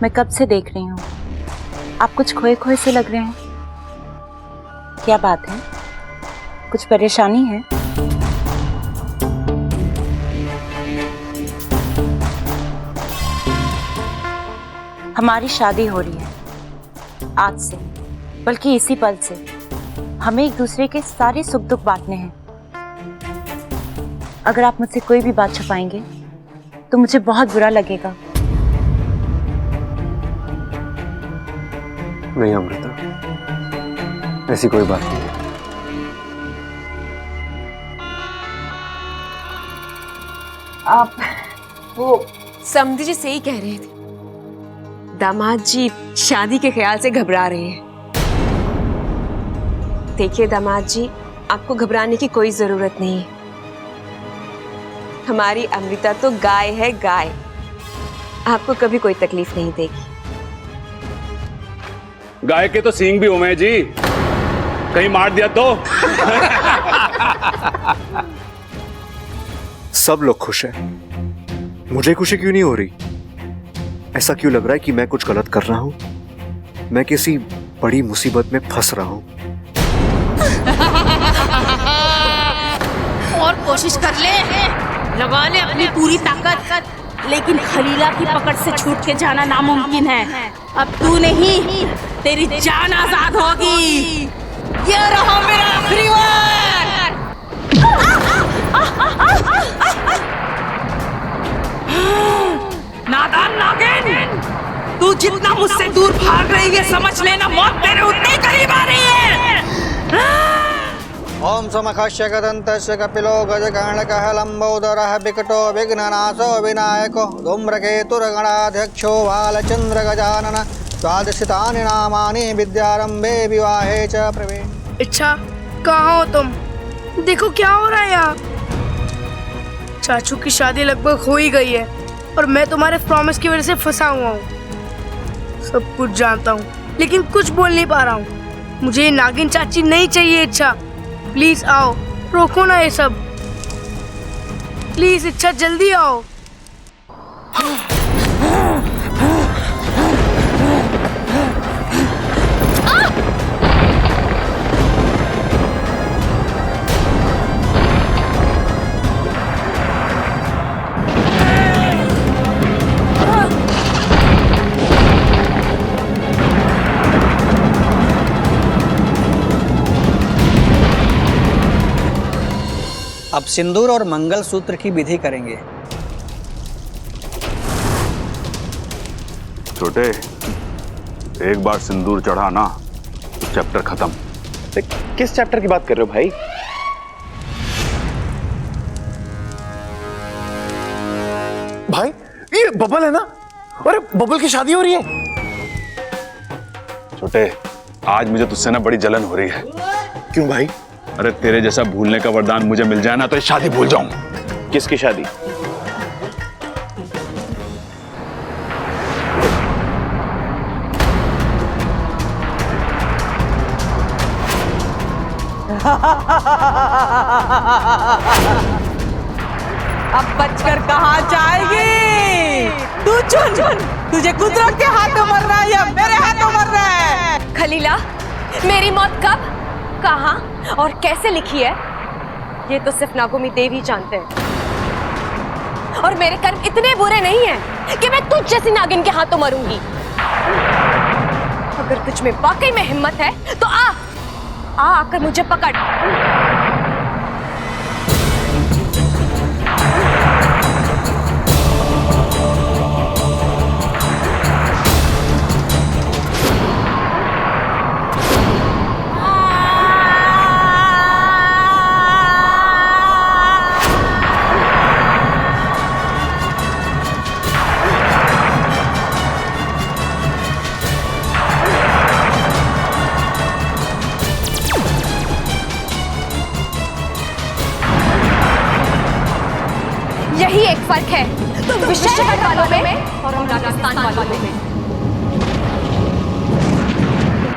मैं कब से देख रही हूँ, आप कुछ खोए खोए से लग रहे हैं। क्या बात है, कुछ परेशानी है? हमारी शादी हो रही है आज से, बल्कि इसी पल से। हमें एक दूसरे के सारे सुख दुख बांटने हैं। अगर आप मुझसे कोई भी बात छुपाएंगे तो मुझे बहुत बुरा लगेगा। नहीं अमृता, ऐसी कोई बात नहीं है। आप वो समधी जी सही कह रहे थे, दामाद जी शादी के ख्याल से घबरा रहे हैं। देखिए दामाद जी, आपको घबराने की कोई जरूरत नहीं है। हमारी अमृता तो गाय है, गाय। आपको कभी कोई तकलीफ नहीं देगी। गाय के तो सींग भी हुए जी, कहीं मार दिया तो। सब लोग खुश हैं, मुझे खुशी क्यों नहीं हो रही? ऐसा क्यों लग रहा है कि मैं कुछ गलत कर रहा हूं? मैं किसी बड़ी मुसीबत में फंस रहा हूं। और कोशिश कर ले, लगा ले अपनी पूरी ताकत, लेकिन खलीला की पकड़ से छूट के जाना नामुमकिन है। अब तू नहीं, तेरी जान आजाद होगी। ये रहा मेरा आखिरी वार। नादान नागिन, तू जितना मुझसे दूर भाग रही है, समझ लेना मौत तेरे उतने करीब आ रही है। ओम समखस्य गदन्तस्य कपिलो गजगणकः लम्बोदरः विकटो विघ्ननाशो विनायको धूम्रकेतुर्गणाध्यक्षो बालचन्द्रगजानन द्वादशितानि नामानि विद्यारम्भे विवाहे च प्रवेश। अच्छा, कहाँ हो तुम? देखो क्या हो रहा है यहाँ। चाचू की शादी लगभग हो ही गई है और मैं तुम्हारे प्रॉमिस की वजह से फंसा हुआ हूँ। सब कुछ जानता हूँ, लेकिन कुछ बोल नहीं पा रहा हूँ। मुझे ये नागिन चाची नहीं चाहिए। इच्छा, प्लीज आओ, रोको ना ये सब। प्लीज इच्छा, जल्दी आओ। अब सिंदूर और मंगल सूत्र की विधि करेंगे। छोटे, एक बार सिंदूर चढ़ा ना तो चैप्टर खत्म। किस चैप्टर की बात कर रहे हो भाई? भाई ये बबल है ना? अरे बबल की शादी हो रही है। छोटे, आज मुझे तुझसे ना बड़ी जलन हो रही है। क्यों भाई? अरे तेरे जैसा भूलने का वरदान मुझे मिल जाए ना तो ये शादी भूल जाऊं। किसकी शादी? अब बचकर कहाँ जाएगी? तू चुन, तुझे कुदरत के हाथों मरना है या मेरे हाथों मरना है? खलीला, मेरी मौत कब, कहाँ और कैसे लिखी है, ये तो सिर्फ नागोमी देवी जानते हैं। और मेरे कर्म इतने बुरे नहीं हैं कि मैं तुझ जैसी नागिन के हाथों मरूंगी। अगर तुझ में वाकई में हिम्मत है तो आकर मुझे पकड़। यही एक फर्क है तुम विषयगढ़ वालों में और हम राजस्थान वालों में।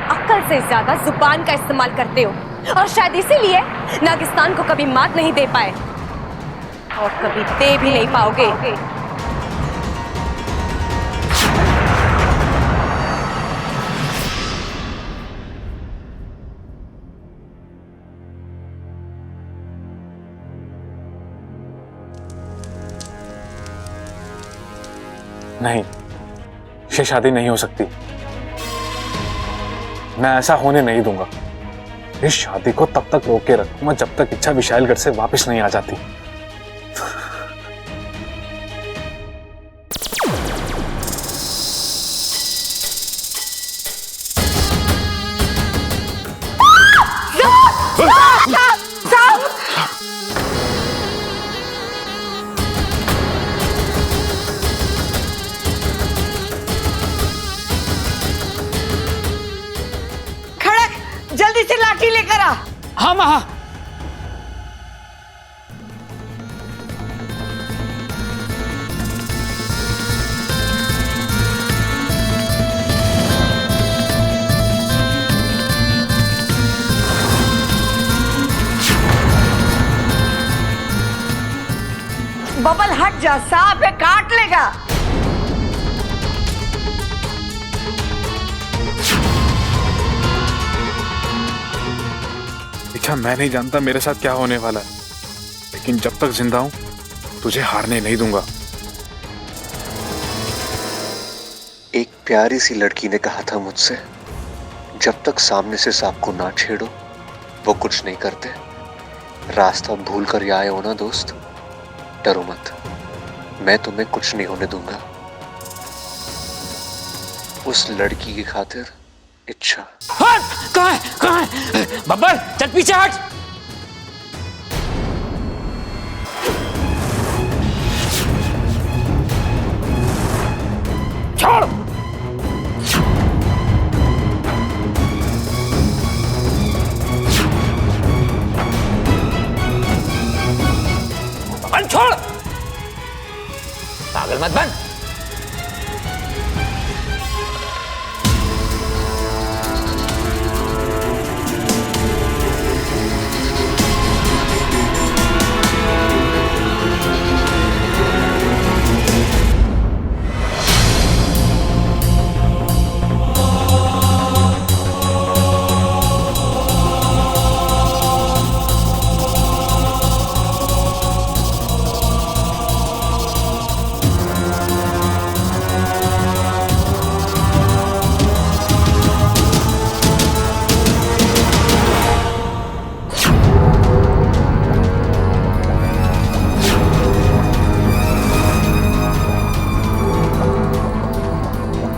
अक्ल से ज्यादा जुबान का इस्तेमाल करते हो और शायद इसीलिए नागिस्तान को कभी मात नहीं दे पाए और कभी दे भी नहीं पाओगे। नहीं, ये शादी नहीं हो सकती। मैं ऐसा होने नहीं दूंगा। इस शादी को तब तक रोक के रखूंगा जब तक इच्छा विशालगढ़ से वापस नहीं आ जाती। जल्दी से लाठी लेकर आ। हाँ माँ। बबल हट जा, सांप है, काट लेगा। देखा, मैं नहीं जानता मेरे साथ क्या होने वाला है, लेकिन जब तक जिंदा हूं तुझे हारने नहीं दूंगा। एक प्यारी सी लड़की ने कहा था मुझसे, जब तक सामने से सांप को ना छेड़ो वो कुछ नहीं करते। रास्ता भूल कर ही आए हो ना दोस्त, डरो मत, मैं तुम्हें कुछ नहीं होने दूंगा। उस लड़की की खातिर इच्छा। हट! कहाँ है? बब्बर, चल पीछे हट। छोड़। बब्बर छोड़, पागल मत बन।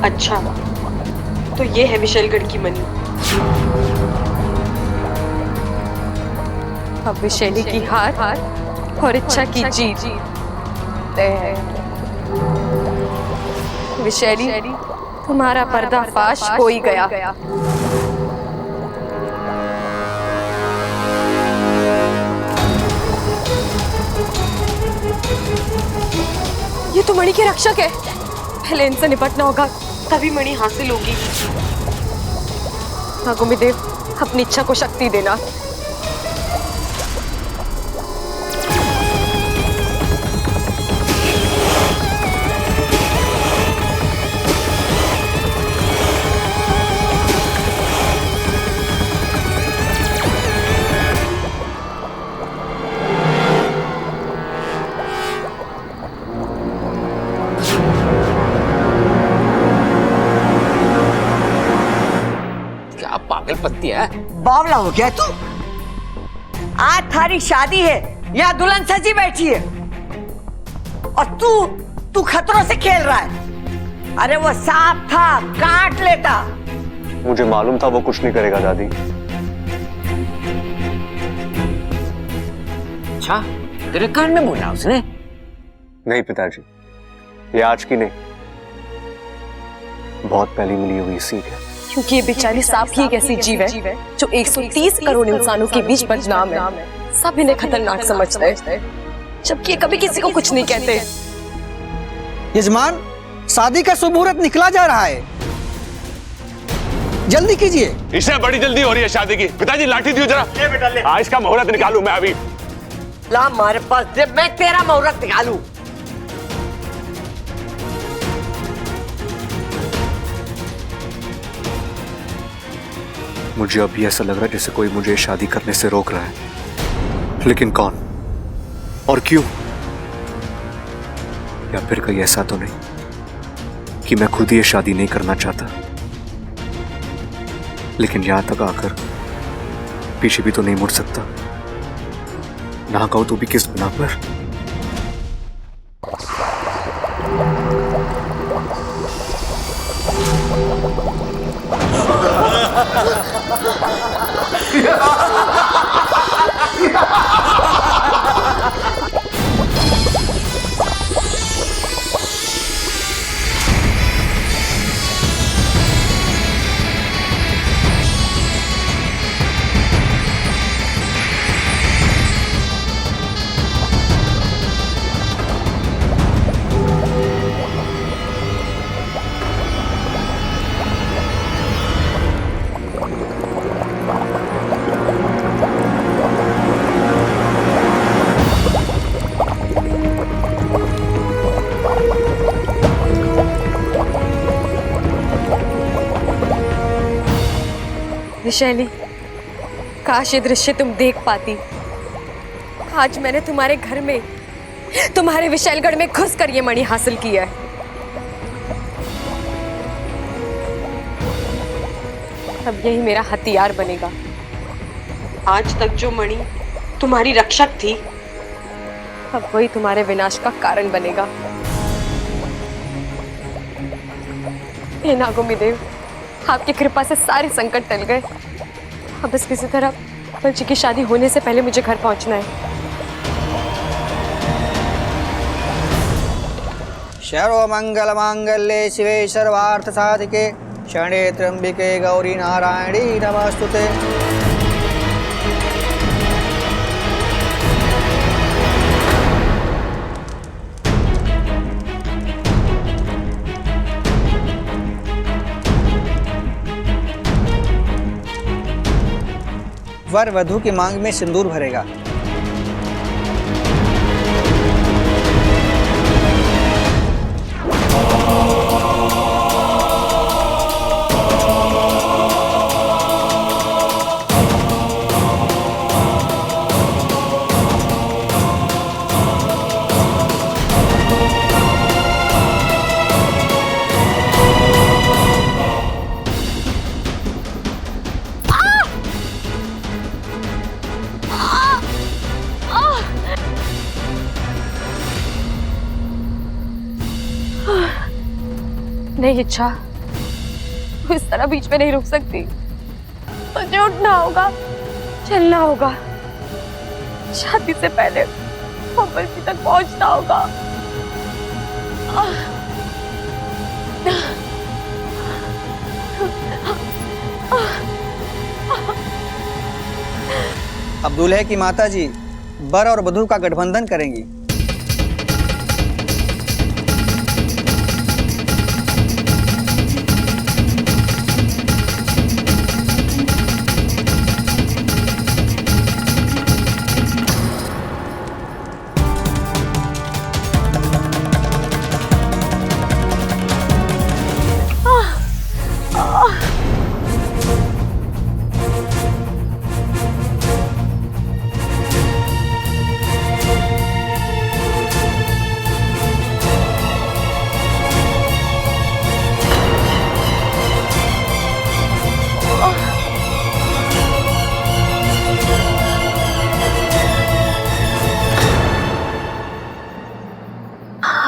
अच्छा, तो ये है विशालगढ़ की मनी। अब विशैली की हार और इच्छा की जीत तय है। विशैली, तुम्हारा पर्दाफाश हो ही गया। ये तो मणि के रक्षक है, पहले इनसे निपटना होगा, तभी मणि हासिल होगी। नागोमी देव, अपनी इच्छा को शक्ति देना। पत्ती है। बावला हो गया तू? आज थारी शादी है, यहाँ दुल्हन सजी बैठी है और तू खतरों से खेल रहा है। अरे वो सांप था, काट लेता। मुझे मालूम था वो कुछ नहीं करेगा दादी। अच्छा, तेरे कान में बोला उसने? नहीं पिताजी, ये आज की नहीं, बहुत पहले मिली हुई सीख है। क्योंकि ये बेचारी सांप ही एक ऐसी जीव है जो 130 करोड़ इंसानों के बीच बदनाम है। सब इन्हें खतरनाक समझते हैं, जबकि ये कभी किसी को कुछ नहीं कहते। यजमान, शादी का शुभ मुहूर्त निकला जा रहा है, जल्दी कीजिए। इसे बड़ी जल्दी हो रही है शादी की। पिताजी लाठी दियो जरा। ये बेटा ले। आज का मुहूर्त निकालूं मैं अभी। ला हमारे पास, जब मैं तेरा मुहूर्त निकालूं। मुझे अभी ऐसा लग रहा है जैसे कोई मुझे शादी करने से रोक रहा है, लेकिन कौन और क्यों? या फिर कहीं ऐसा तो नहीं कि मैं खुद ये शादी नहीं करना चाहता, लेकिन यहां तक आकर पीछे भी तो नहीं मुड़ सकता। ना कहो तो भी किस बिना पर। विशैली, काश ये दृश्य तुम देख पाती। आज मैंने तुम्हारे घर में, तुम्हारे विशैलगढ़ में घुसकर ये मणि हासिल किया है। अब यही मेरा हथियार बनेगा। आज तक जो मणि तुम्हारी रक्षक थी, अब वही तुम्हारे विनाश का कारण बनेगा। हे नागोमी देव, आपकी कृपा से सारे संकट टल गए। अब बस किसी तरह बबल जी की शादी होने से पहले मुझे घर पहुंचना है। सर्वमंगल मांगल्ये शिवे सर्वार्थ साधिके शरणे त्र्यंबिके गौरी नारायणी नमस्तुते। वर वधु की मांग में सिंदूर भरेगा। नहीं इच्छा, इस तरह बीच में नहीं रुक सकती। मुझे उठना होगा, चलना होगा। शादी से पहले बबल जी तक पहुंचना होगा। अब दूल्हे की माता जी वर और वधु का गठबंधन करेंगी।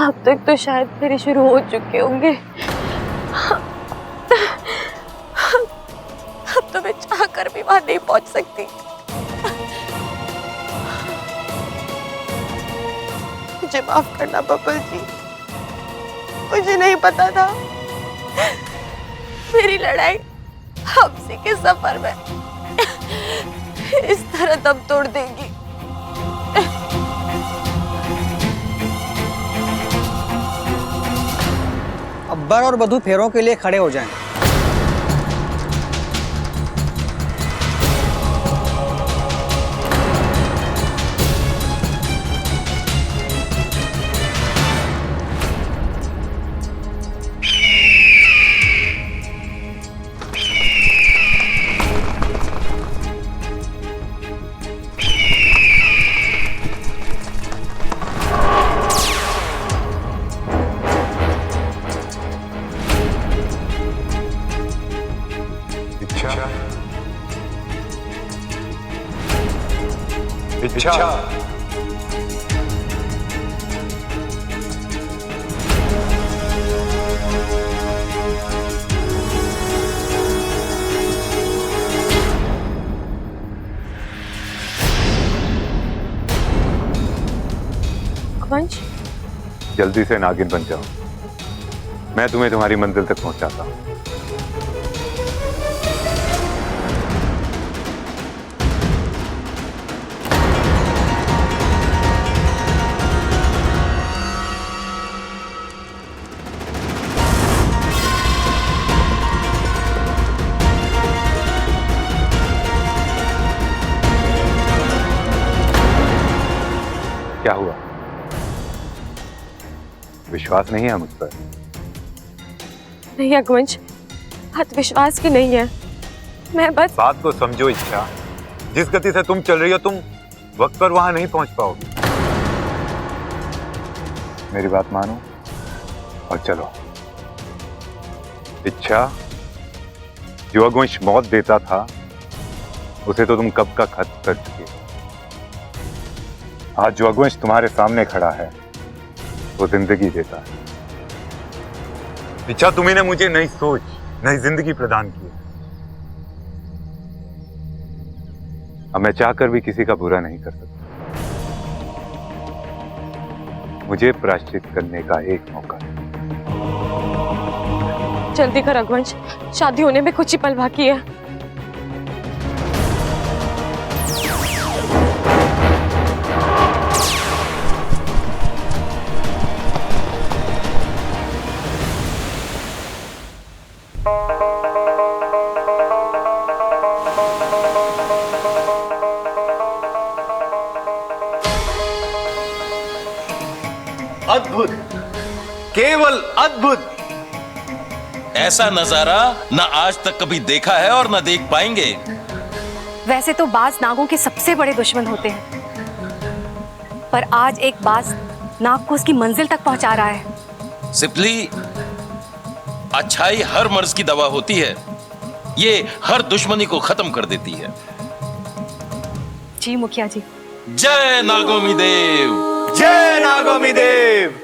अब तक तो शायद फेरे शुरू हो चुके होंगे। अब तो मैं चाह कर भी वहां नहीं पहुंच सकती। मुझे माफ करना बबल जी, मुझे नहीं पता था मेरी लड़ाई हफ्सी के सफर में इस तरह दम तोड़ देगी। अब वर और वधु फेरों के लिए खड़े हो जाएं। इच्छा वंश, जल्दी से नागिन बन जाओ, मैं तुम्हें तुम्हारी मंजिल तक पहुंचाता हूं। क्या हुआ? विश्वास नहीं है मुझ पर? नहीं अगवंश, बात विश्वास की नहीं है। मैं बस बात को समझो इच्छा, जिस गति से तुम चल रही हो तुम वक्त पर वहां नहीं पहुंच पाओगी। मेरी बात मानो और चलो। इच्छा, जो अगवंश मौत देता था उसे तो तुम कब का खत्म कर चुके हो। आज जो अगवंश तुम्हारे सामने खड़ा है वो जिंदगी देता है। इच्छा, तुम्ही ने मुझे नई सोच, नई जिंदगी प्रदान की है। अब मैं चाहकर भी किसी का बुरा नहीं कर सकता। मुझे प्रायश्चित करने का एक मौका है। जल्दी कर रघुवंश, शादी होने में कुछ ही पल बाकी है। अद्भुत, केवल अद्भुत। ऐसा नजारा न आज तक कभी देखा है और न देख पाएंगे। वैसे तो बाज नागों के सबसे बड़े दुश्मन होते हैं, पर आज एक बाज नाग को उसकी मंजिल तक पहुंचा रहा है। सिपली, अच्छाई हर मर्ज की दवा होती है। ये हर दुश्मनी को खत्म कर देती है। जी मुखिया जी। जय नागोमी देव, जय नागोमी देव।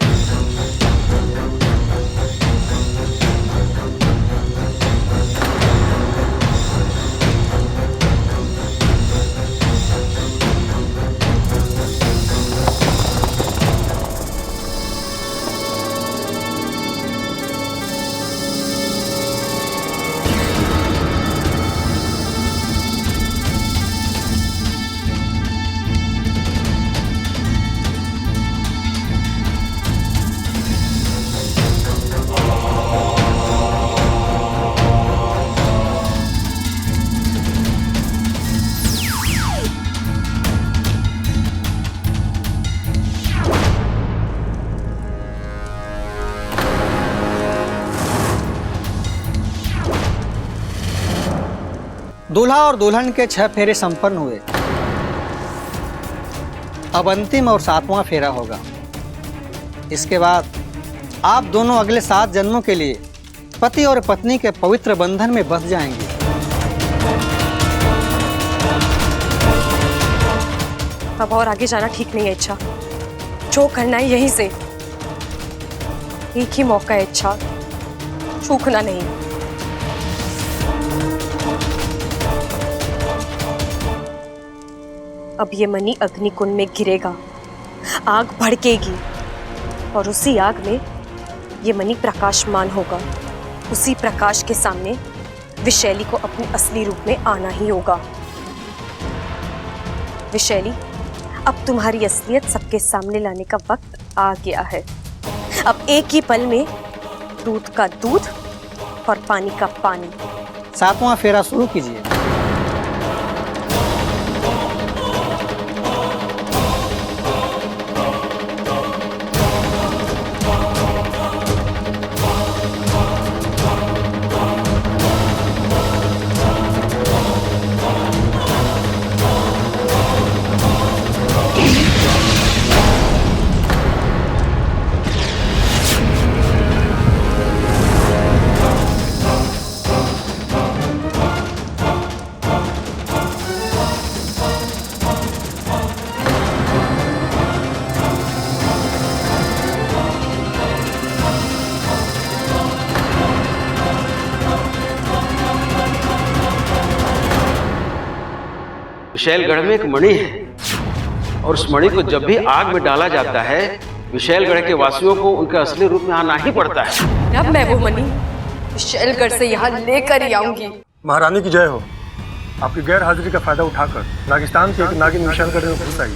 दूल्हा और दुल्हन के 6 फेरे संपन्न हुए। अब अंतिम और 7वां फेरा होगा। इसके बाद आप दोनों अगले 7 जन्मों के लिए पति और पत्नी के पवित्र बंधन में बंध जाएंगे। अब और आगे जाना ठीक नहीं है इच्छा। जो करना है यहीं से। एक ही मौका है इच्छा, चूकना नहीं। अब ये मणि अग्निकुंड में गिरेगा, आग भड़केगी और उसी आग में ये मणि प्रकाशमान होगा। उसी प्रकाश के सामने विशैली को अपने असली रूप में आना ही होगा। विशैली, अब तुम्हारी असलियत सबके सामने लाने का वक्त आ गया है। अब एक ही पल में दूध का दूध और पानी का पानी। 7वां फेरा शुरू कीजिए। विशैलगढ़ में एक मणि है और उस मणि को जब भी आग में डाला जाता है विशैलगढ़ के वासियों को उनके असली रूप में आना ही पड़ता है। अब मैं वो मणि विशैलगढ़ से यहाँ लेकर ही आऊंगी। महारानी की जय हो। आपकी गैर हाजिरी का फायदा उठाकर नागिस्तान की एक नागिन विशैलगढ़ में घुस आई।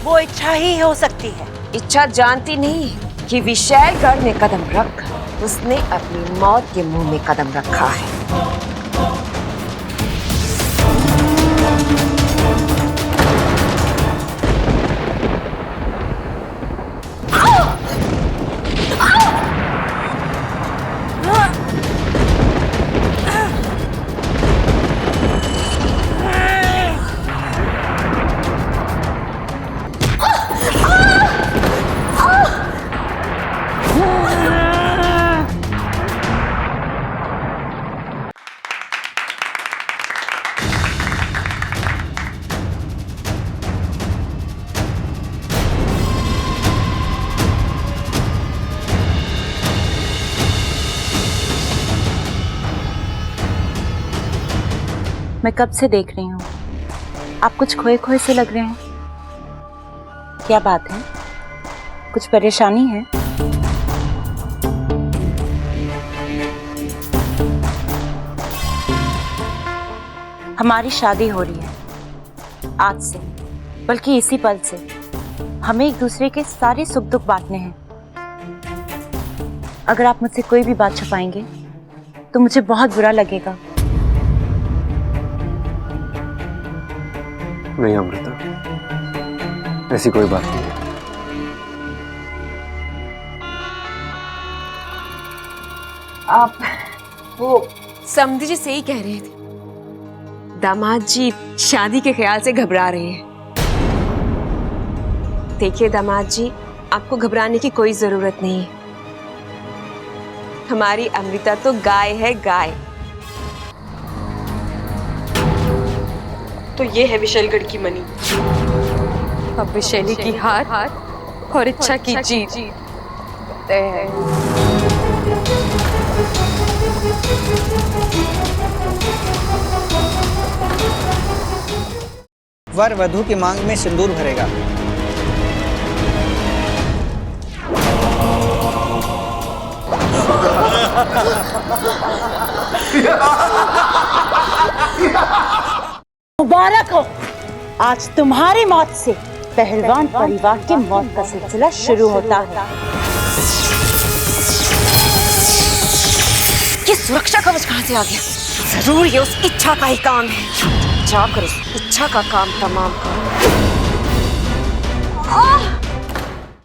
वो इच्छा ही हो सकती है। इच्छा जानती नहीं कि विशैलगढ़ में कदम रख उसने अपनी मौत के मुंह में कदम रखा है। मैं कब से देख रही हूँ, आप कुछ खोए खोए से लग रहे हैं। क्या बात है, कुछ परेशानी है? हमारी शादी हो रही है आज से, बल्कि इसी पल से। हमें एक दूसरे के सारे सुख दुख बांटने हैं। अगर आप मुझसे कोई भी बात छुपाएंगे तो मुझे बहुत बुरा लगेगा। नहीं अमृता, ऐसी कोई बात नहीं है। आप वो समधी जी सही कह रहे थे। दामाद जी शादी के ख्याल से घबरा रहे हैं। देखिए दामाद जी, आपको घबराने की कोई जरूरत नहीं है। हमारी अमृता तो गाय है, गाय। तो ये है विशैलगढ़ की मणि। अब विशैली की हार और इच्छा की जीत तय है। वर वधू की मांग में सिंदूर भरेगा। मुबारक हो, आज तुम्हारी मौत से पहलवान परिवार की मौत का सिलसिला शुरू होता है। ये सुरक्षा कवच कहाँ से आ गया? जरूर ये उस इच्छा का ही काम है। जाकर उस इच्छा का काम तमाम करो।